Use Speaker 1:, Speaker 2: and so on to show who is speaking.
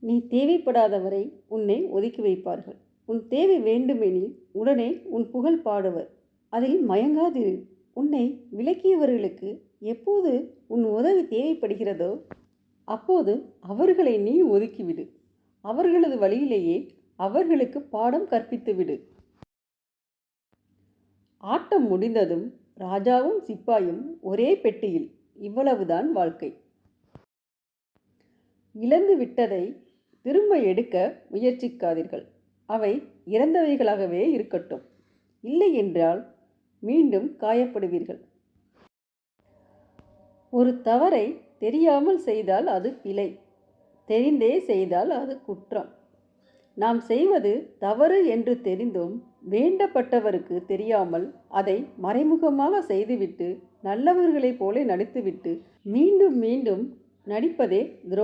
Speaker 1: நீ தேவைப்படாதவரை உன்னை ஒதுக்கி வைப்பார்கள். உன் தேவை வேண்டுமெனில் உடனே உன் புகழ் பாடுவர். அதில் மயங்காதிரு. உன்னை விலக்கியவர்களுக்கு எப்போது உன் உதவி தேவைப்படுகிறதோ அப்போது அவர்களை நீ ஒதுக்கிவிடு. அவர்களது வழியிலேயே அவர்களுக்கு பாடம் கற்பித்துவிடு. ஆட்டம் முடிந்ததும் ராஜாவும் சிப்பாயும் ஒரே பெட்டியில். இவ்வளவுதான் வாழ்க்கை. இழந்து விட்டதை திரும்ப எடுக்க முயற்சிக்காதீர்கள். அவை இறந்தவைகளாகவே இருக்கட்டும். இல்லை என்றால் மீண்டும் காயப்படுவீர்கள். ஒரு தவறை தெரியாமல் செய்தால் அது பிழை. தெரிந்தே செய்தால் அது குற்றம். நாம் செய்வது தவறு என்று தெரிந்தும் வேண்டப்பட்டவருக்கு தெரியாமல் அதை மறைமுகமாக செய்துவிட்டு நல்லவர்களைப் போல நடித்துவிட்டு மீண்டும் மீண்டும் நடிப்பதே துரோகம்.